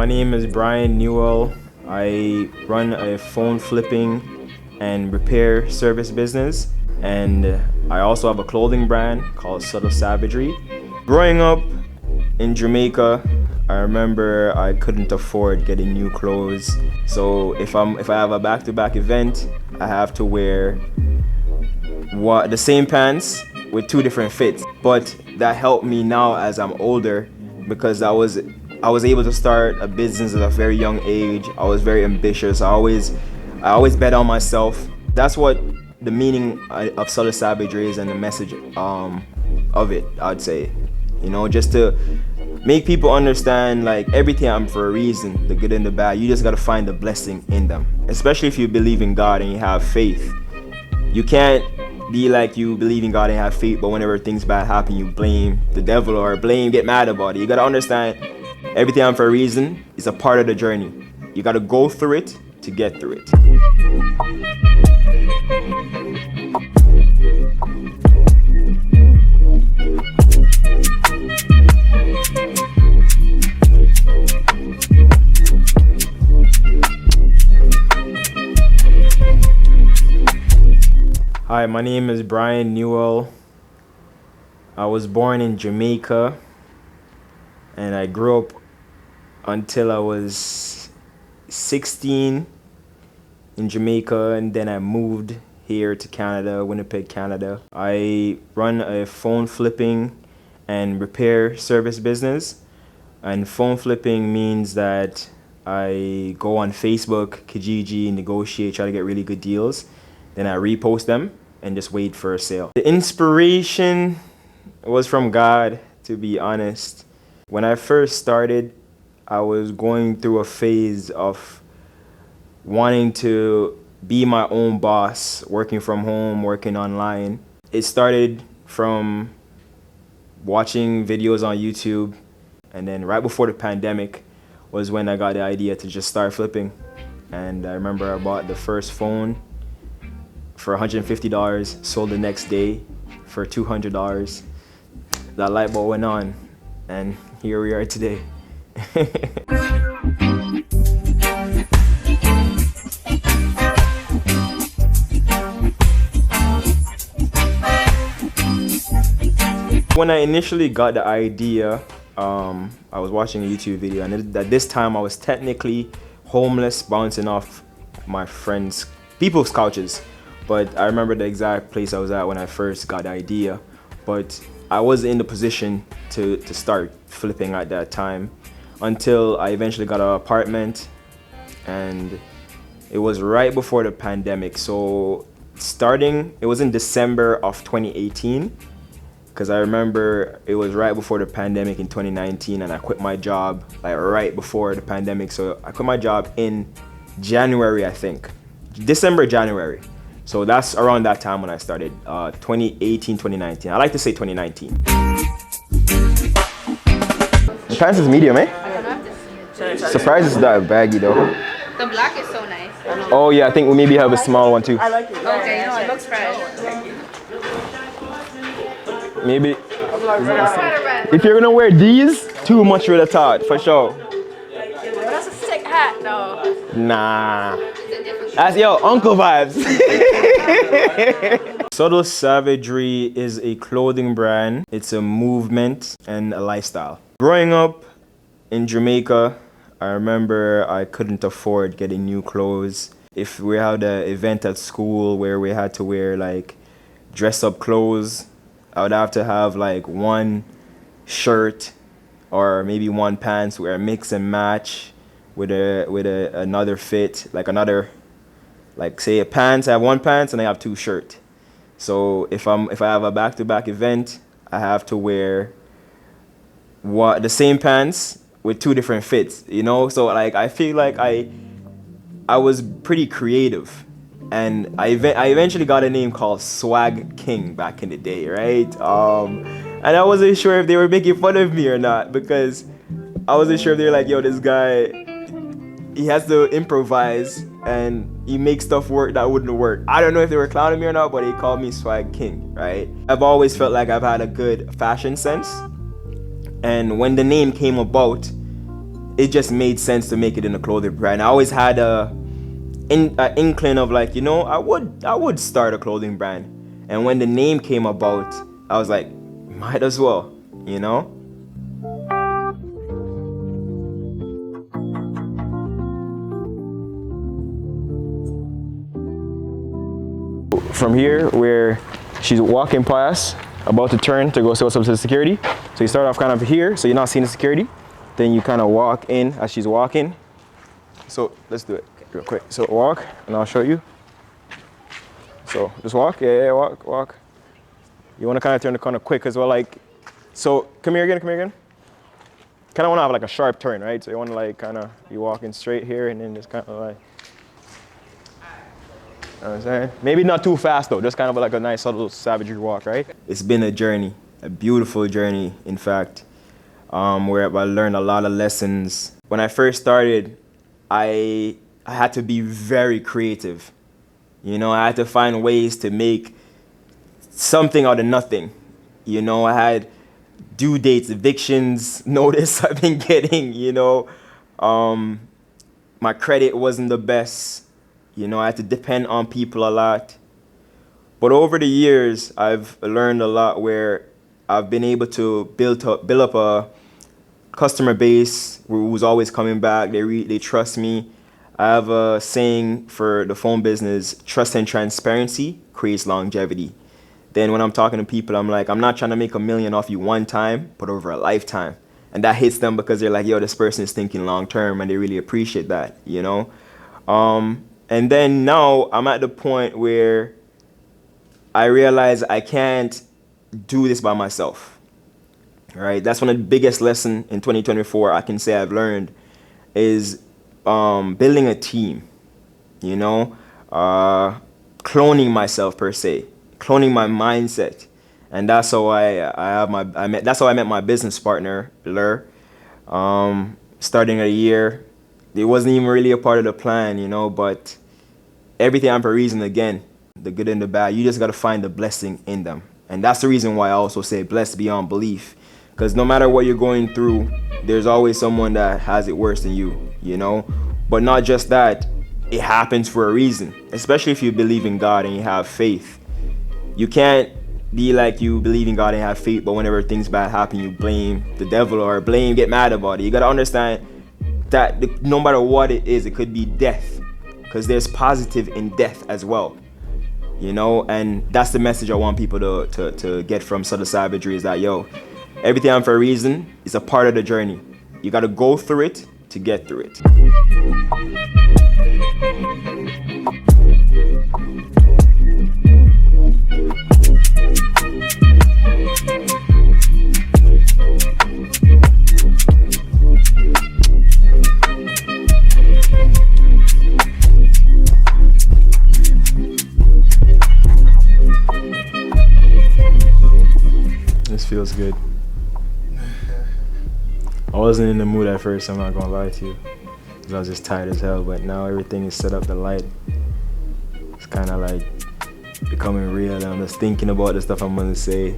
My name is Brian Newell. I run a phone flipping and repair service business, and I also have a clothing brand called Subtle Savagery. Growing up in Jamaica, I remember I couldn't afford getting new clothes. So if I have a back-to-back event, I have to wear the same pants with two different fits. But that helped me now as I'm older, because I was able to start a business at a very young age. I was very ambitious. I always bet on myself. That's what the meaning of Subtle Savagery is, and the message of it, I'd say. You know, just to make people understand, like, everything happens for a reason, the good and the bad. You just gotta find the blessing in them. Especially if you believe in God and you have faith. You can't be like you believe in God and have faith, but whenever things bad happen, you blame the devil or get mad about it. You gotta understand everything happens for a reason. It's a part of the journey. You gotta go through it to get through it. Hi, my name is Brian Newell. I was born in Jamaica, and I grew up until I was 16 in Jamaica, and then I moved here to Canada, Winnipeg, Canada. I run a phone flipping and repair service business, and phone flipping means that I go on Facebook, Kijiji, negotiate, try to get really good deals, then I repost them and just wait for a sale. The inspiration was from God, to be honest. When I first started, I was going through a phase of wanting to be my own boss, working from home, working online. It started from watching videos on YouTube, and then right before the pandemic was when I got the idea to just start flipping. And I remember I bought the first phone for $150, sold the next day for $200. That light bulb went on, and here we are today. When I initially got the idea, I was watching a YouTube video, and at this time I was technically homeless, bouncing off my friends' people's couches. But I remember the exact place I was at when I first got the idea. But I was in the position to start flipping at that time, until I eventually got an apartment, and it was right before the pandemic. So it was in December of 2018, because I remember it was right before the pandemic in 2019, and I quit my job like right before the pandemic. So I quit my job in January, I think. December, January. So that's around that time when I started, 2018, 2019. I like to say 2019. The pants is medium, eh? Surprised it's that baggy though. The black is so nice. Oh yeah, I think we maybe have a small one too. I like it. Okay, no, it looks fresh. Maybe. If you're gonna wear these, too much for the top, for sure. That's a sick hat though. Nah. That's uncle vibes. Subtle Savagery is a clothing brand. It's a movement and a lifestyle. Growing up in Jamaica, I remember I couldn't afford getting new clothes. If we had an event at school where we had to wear like dress up clothes, I would have to have like one shirt or maybe one pants where I mix and match with another fit, like say a pants, I have one pants and I have two shirts. So if I have a back-to-back event, I have to wear the same pants with two different fits, you know? So like I feel like I was pretty creative, and I eventually got a name called Swag King back in the day, right? And I wasn't sure if they were making fun of me or not, because I wasn't sure if they were like, yo, this guy, he has to improvise and he makes stuff work that wouldn't work. I don't know if they were clowning me or not, but he called me Swag King, right? I've always felt like I've had a good fashion sense, and when the name came about, it just made sense to make it in a clothing brand. I always had a inkling of like, you know, I would start a clothing brand. And when the name came about, I was like, might as well, you know. From here, where she's walking past, about to turn to go see what's up to the security. So you start off kind of here, so you're not seeing the security. Then you kind of walk in as she's walking. So let's do it real quick. So walk, and I'll show you. So just walk, yeah, walk. You want to kind of turn the corner quick as well, like. So come here again. Kind of want to have like a sharp turn, right? So you want to like kind of be walking straight here, and then just kind of like. You know what I'm saying? Maybe not too fast though, just kind of like a nice subtle savagery walk, right? It's been a journey, a beautiful journey, in fact, where I learned a lot of lessons. When I first started, I had to be very creative. You know, I had to find ways to make something out of nothing. You know, I had due dates, evictions, notice I've been getting, you know. My credit wasn't the best. You know, I had to depend on people a lot. But over the years, I've learned a lot where I've been able to build up a customer base who's always coming back. They trust me. I have a saying for the phone business: trust and transparency creates longevity. Then when I'm talking to people, I'm like, I'm not trying to make $1 million off you one time, but over a lifetime. And that hits them because they're like, yo, this person is thinking long term, and they really appreciate that, you know? And then now I'm at the point where I realize I can't do this by myself, right? That's one of the biggest lessons in 2024 I can say I've learned is building a team, you know, cloning myself per se, cloning my mindset. And that's how that's how I met my business partner, Lur. Starting a year, it wasn't even really a part of the plan, you know, but everything happened for a reason. Again, the good and the bad, you just got to find the blessing in them. And that's the reason why I also say blessed beyond belief. Because no matter what you're going through, there's always someone that has it worse than you know? But not just that, it happens for a reason. Especially if you believe in God and you have faith. You can't be like you believe in God and have faith, but whenever things bad happen, you blame the devil or get mad about it. You got to understand that no matter what it is, it could be death. Because there's positive in death as well, you know. And that's the message I want people to get from Subtle Savagery is that, yo, everything happened for a reason. It's a part of the journey. You got to go through it to get through it. This feels good. I wasn't in the mood at first, I'm not gonna lie to you, because I was just tired as hell, but now everything is set up, the light, it's kind of like becoming real, and I'm just thinking about the stuff I'm gonna say.